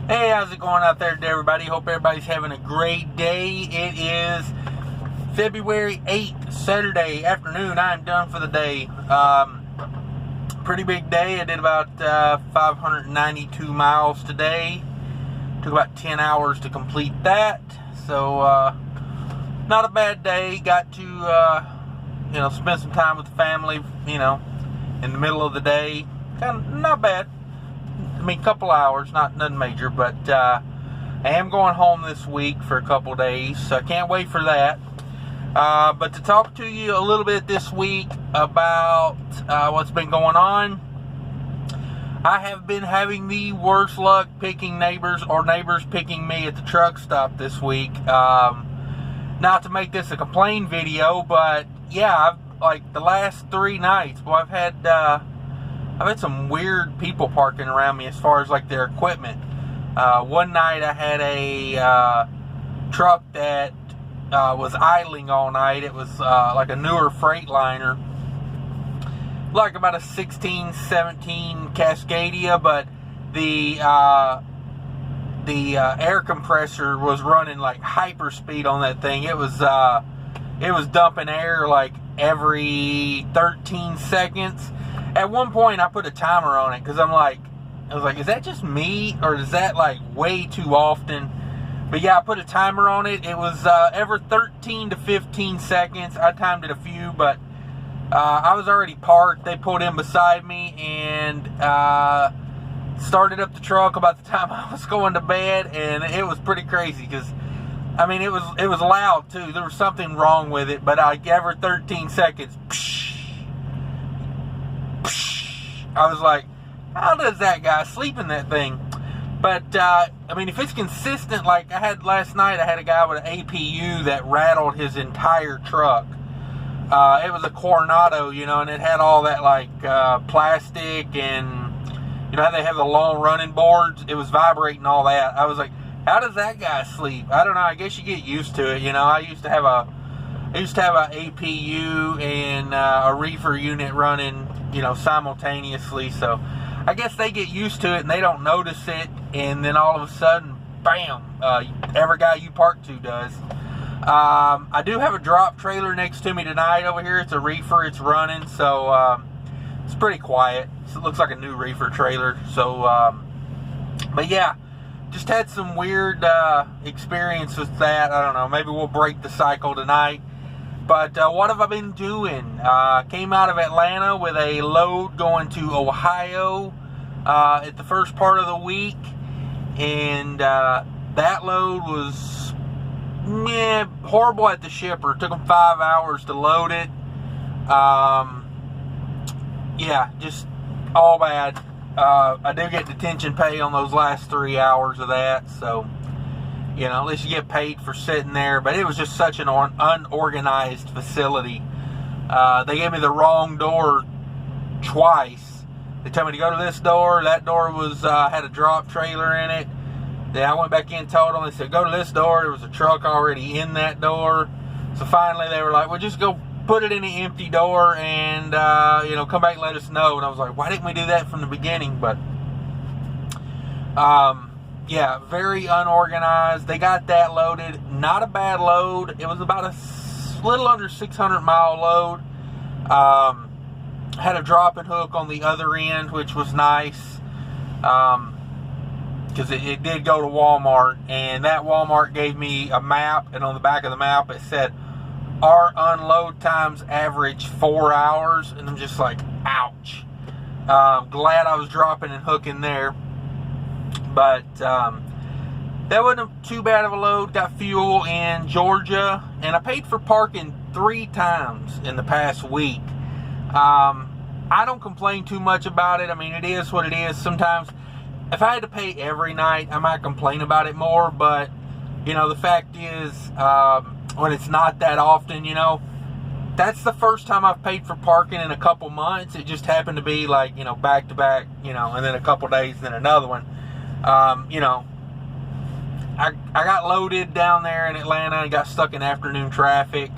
Hey, how's it going out there to everybody? Hope everybody's having a great day. It is February 8th, Saturday afternoon. I'm done for the day. Pretty big day. I did about 592 miles today. Took about 10 hours to complete that. So, not a bad day. Got to, spend some time with the family, in the middle of the day. Kind of not bad. I mean, a couple hours, nothing major, but I am going home this week for a couple days, so I can't wait for that. But to talk to you a little bit this week about what's been going on, I have been having the worst luck picking neighbors or neighbors picking me at the truck stop this week. Not to make this a complaint video, but yeah, the last 3 nights, I've had some weird people parking around me as far as their equipment. One night I had a truck that was idling all night. It was like a newer Freightliner, like about a 16, 17 Cascadia, but the air compressor was running like hyper speed on that thing. It was dumping air like every 13 seconds. At one point, I put a timer on it because I was like, is that just me or is that way too often? But yeah, I put a timer on it. It was every 13 to 15 seconds. I timed it a few, but I was already parked. They pulled in beside me and started up the truck about the time I was going to bed, and it was pretty crazy because, I mean, it was loud too. There was something wrong with it, but every 13 seconds, I was like, how does that guy sleep in that thing? But, I mean, if it's consistent, like I had last night, I had a guy with an APU that rattled his entire truck. It was a Coronado, and it had all that, plastic and, how they have the long running boards. It was vibrating, all that. I was like, how does that guy sleep? I don't know. I guess you get used to it, I used to have a APU and a reefer unit running, simultaneously. So I guess they get used to it and they don't notice it. And then all of a sudden, bam, every guy you park to does. I do have a drop trailer next to me tonight over here. It's a reefer. It's running. So it's pretty quiet. It looks like a new reefer trailer. So, but yeah, just had some weird experience with that. I don't know. Maybe we'll break the cycle tonight. But what have I been doing? Came out of Atlanta with a load going to Ohio at the first part of the week. And that load was horrible at the shipper. It took them 5 hours to load it. Yeah, just all bad. I do get detention pay on those last 3 hours of that. So, at least you get paid for sitting there. But it was just such an unorganized facility. They gave me the wrong door twice. They told me to go to this door. That door was had a drop trailer in it. Then I went back in and told them. They said, go to this door. There was a truck already in that door. So finally they were like, well, just go put it in the empty door and, come back and let us know. And I was like, why didn't we do that from the beginning? But, yeah, very unorganized. They got that loaded. Not a bad load. It was about a little under 600 mile load. Had a dropping hook on the other end, which was nice. Because it did go to Walmart. And that Walmart gave me a map. And on the back of the map, it said, our unload times average 4 hours. And I'm just like, ouch. Glad I was dropping and hooking there. But that wasn't too bad of a load. Got fuel in Georgia. And I paid for parking 3 times in the past week. I don't complain too much about it. I mean, it is what it is. Sometimes, if I had to pay every night, I might complain about it more. But, the fact is, when it's not that often, that's the first time I've paid for parking in a couple months. It just happened to be back to back, and then a couple days, then another one. I got loaded down there in Atlanta and got stuck in afternoon traffic,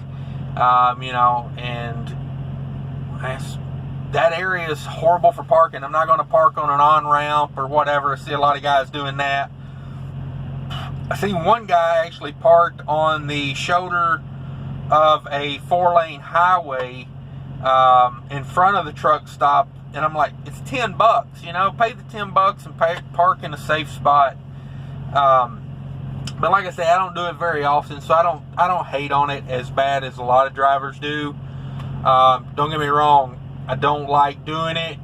and that area is horrible for parking. I'm not going to park on an on-ramp or whatever. I see a lot of guys doing that. I seen one guy actually parked on the shoulder of a 4-lane highway in front of the truck stop, and I'm like, it's $10, pay the $10 and park in a safe spot. But like I said, I don't do it very often, so I don't hate on it as bad as a lot of drivers do. Don't get me wrong, I don't like doing it,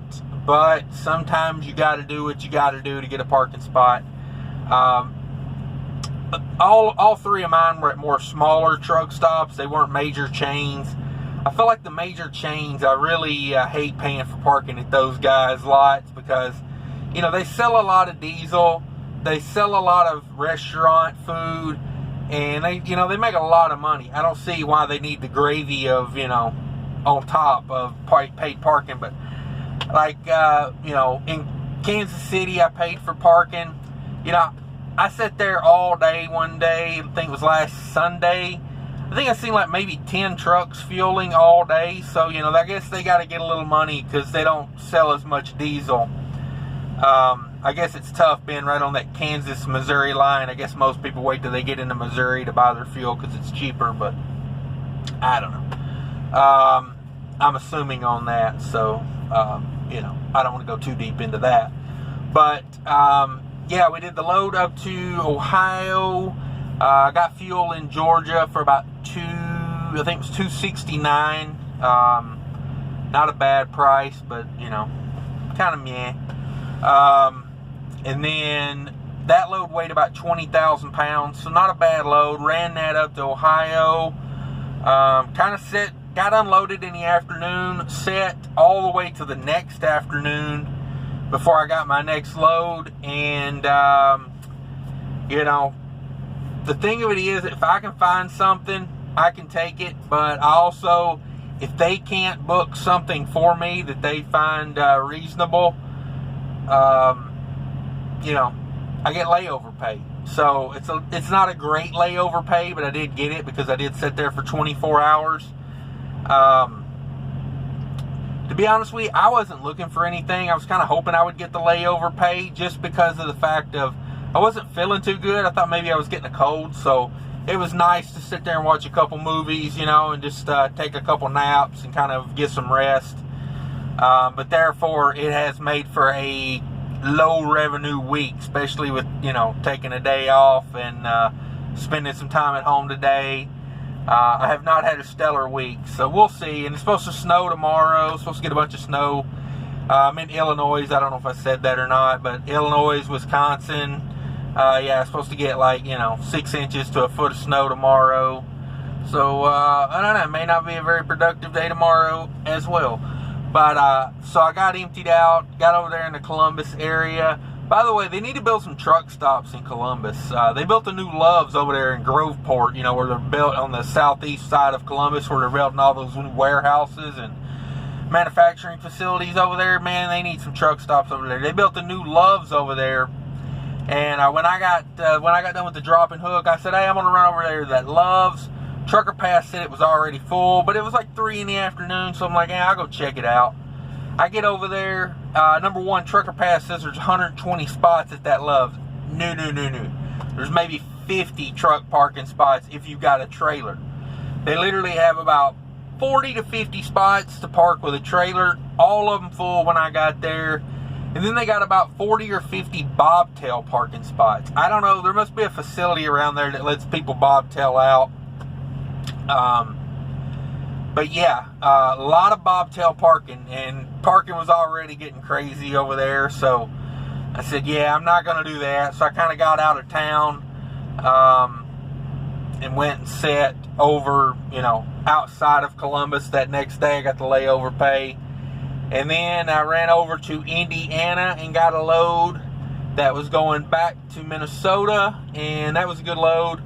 but sometimes you got to do what you got to do to get a parking spot. All three of mine were at more smaller truck stops. They weren't major chains. I feel like the major chains, I really hate paying for parking at those guys' lots because, they sell a lot of diesel. They sell a lot of restaurant food, and they make a lot of money. I don't see why they need the gravy of, on top of paid parking. But like, in Kansas City, I paid for parking. I sat there all day one day. I think it was last Sunday. I think I seen like maybe 10 trucks fueling all day. So, I guess they got to get a little money because they don't sell as much diesel. I guess it's tough being right on that Kansas-Missouri line. I guess most people wait till they get into Missouri to buy their fuel because it's cheaper, but I don't know. I'm assuming on that, so, I don't want to go too deep into that. But, yeah, we did the load up to Ohio. I got fuel in Georgia for about I think it was $2.69. Not a bad price, but, kind of meh. And then that load weighed about 20,000 pounds, so not a bad load. Ran that up to Ohio. Got unloaded in the afternoon, set all the way to the next afternoon before I got my next load. And, the thing of it is, if I can find something, I can take it. But I also, if they can't book something for me that they find reasonable, I get layover pay. So it's not a great layover pay, but I did get it because I did sit there for 24 hours. To be honest with you, I wasn't looking for anything. I was kind of hoping I would get the layover pay just because of the fact of I wasn't feeling too good. I thought maybe I was getting a cold, so it was nice to sit there and watch a couple movies, and just take a couple naps and kind of get some rest. But therefore, it has made for a low revenue week, especially with, taking a day off and spending some time at home today. I have not had a stellar week, so we'll see. And it's supposed to snow tomorrow. It's supposed to get a bunch of snow. I'm in Illinois. I don't know if I said that or not, but Illinois, Wisconsin, it's supposed to get 6 inches to a foot of snow tomorrow. So, I don't know. It may not be a very productive day tomorrow as well. But, so I got emptied out, got over there in the Columbus area. By the way, they need to build some truck stops in Columbus. They built a new Love's over there in Groveport, where they're built on the southeast side of Columbus, where they're building all those new warehouses and manufacturing facilities over there. Man, they need some truck stops over there. They built a new Love's over there. And when I got done with the drop and hook, I said, hey, I'm going to run over there to that Love's. Trucker Pass said it was already full, but it was like 3 in the afternoon, so I'm like, I'll go check it out. I get over there. Number one, Trucker Pass says there's 120 spots at that Love's. No. There's maybe 50 truck parking spots if you've got a trailer. They literally have about 40 to 50 spots to park with a trailer. All of them full when I got there. And then they got about 40 or 50 bobtail parking spots. I don't know. There must be a facility around there that lets people bobtail out. But yeah, a lot of bobtail parking, and parking was already getting crazy over there. So I said, yeah, I'm not going to do that. So I kind of got out of town, and went and sat over, outside of Columbus. That next day I got the layover pay. And then I ran over to Indiana and got a load that was going back to Minnesota, and that was a good load.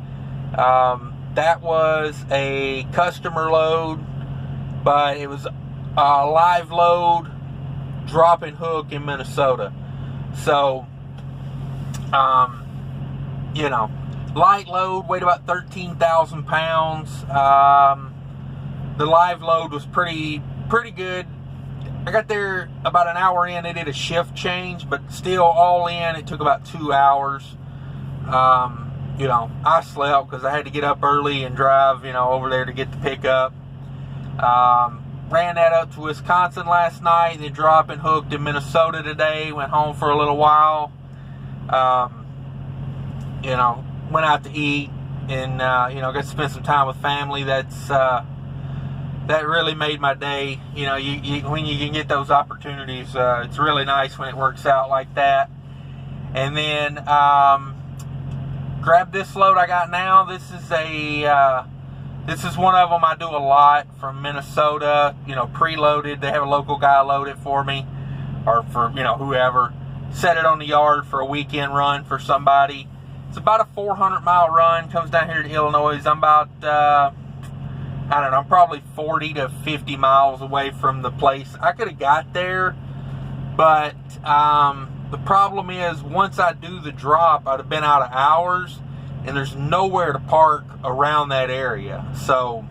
That was a customer load, but it was a live load, drop and hook in Minnesota. So, light load, weighed about 13,000 pounds. The live load was pretty good. I got there about an hour in. They did a shift change, but still all in, it took about 2 hours. I slept because I had to get up early and drive, over there to get the pickup. Ran that up to Wisconsin last night, then dropped and hooked in Minnesota today. Went home for a little while. Went out to eat and, got to spend some time with family. That really made my day. When you can get those opportunities, it's really nice when it works out like that. And then grab this load I got now. This is one of them I do a lot from Minnesota. Preloaded. They have a local guy load it for me, or for whoever. Set it on the yard for a weekend run for somebody. It's about a 400-mile run. Comes down here to Illinois. I'm about I'm probably 40 to 50 miles away from the place. I could have got there, but the problem is once I do the drop, I'd have been out of hours, and there's nowhere to park around that area. So,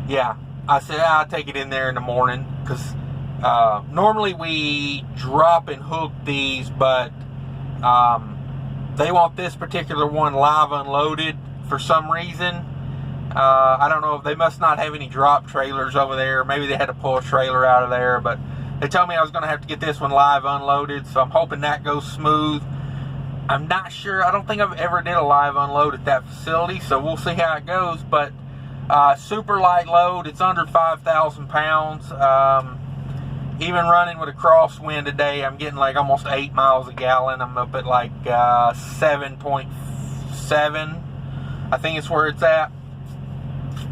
yeah, I said I'll take it in there in the morning, because normally we drop and hook these, but they want this particular one live unloaded for some reason. I don't know if they must not have any drop trailers over there. Maybe they had to pull a trailer out of there, but they told me I was going to have to get this one live unloaded, so I'm hoping that goes smooth. I'm not sure. I don't think I've ever did a live unload at that facility, so we'll see how it goes. But super light load. It's under 5,000 pounds. Even running with a crosswind today, I'm getting like almost 8 miles a gallon. I'm up at like 7.7. I think it's where it's at.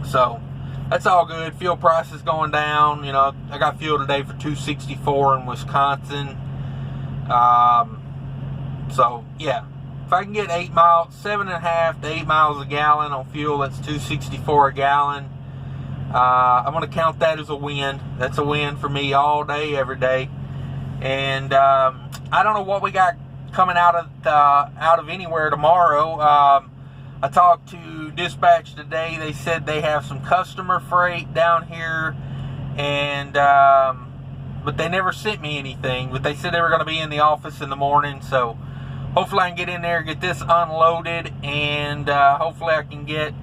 So that's all good. Fuel prices going down. I got fuel today for $2.64 in Wisconsin. So yeah, if I can get 7.5 to 8 miles a gallon on fuel, that's $2.64 a gallon. I'm going to count that as a win. That's a win for me all day, every day. And I don't know what we got coming out of anywhere tomorrow. I talked to dispatch today. They said they have some customer freight down here, and but they never sent me anything. But they said they were going to be in the office in the morning, so hopefully I can get in there, get this unloaded, and hopefully I can get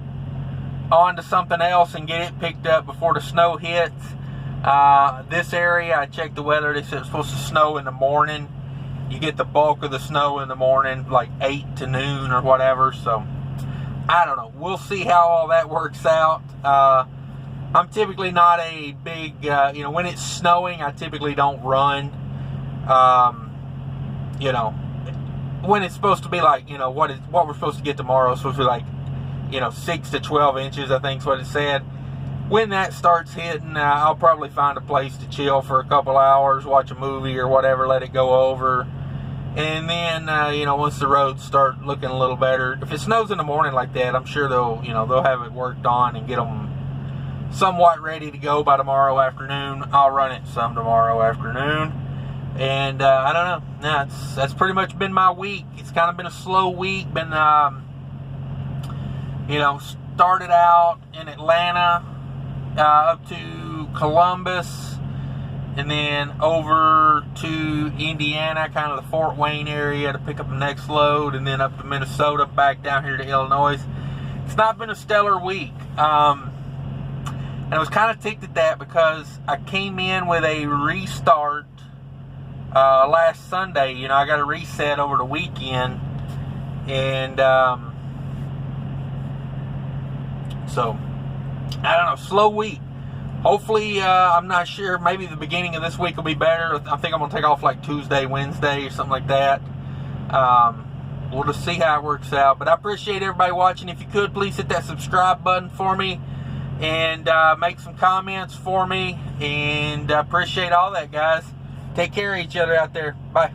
on to something else and get it picked up before the snow hits. This area, I checked the weather. They said it's supposed to snow in the morning. You get the bulk of the snow in the morning, like 8 to noon or whatever. So I don't know. We'll see how all that works out. I'm typically not a big, when it's snowing, I typically don't run. When it's supposed to be like, what we're supposed to get tomorrow is supposed to be like, 6 to 12 inches, I think is what it said. When that starts hitting, I'll probably find a place to chill for a couple hours, watch a movie or whatever, let it go over. And then, once the roads start looking a little better, if it snows in the morning like that, I'm sure they'll have it worked on and get them somewhat ready to go by tomorrow afternoon. I'll run it some tomorrow afternoon. And, I don't know. That's pretty much been my week. It's kind of been a slow week. Been, started out in Atlanta, up to Columbus, and then over to Indiana, kind of the Fort Wayne area to pick up the next load, and then up to Minnesota, back down here to Illinois. It's not been a stellar week. And I was kind of ticked at that because I came in with a restart last Sunday. I got a reset over the weekend. And so, I don't know, slow week. Hopefully, I'm not sure, maybe the beginning of this week will be better. I think I'm going to take off like Tuesday, Wednesday, or something like that. We'll just see how it works out. But I appreciate everybody watching. If you could, please hit that subscribe button for me. And make some comments for me. And I appreciate all that, guys. Take care of each other out there. Bye.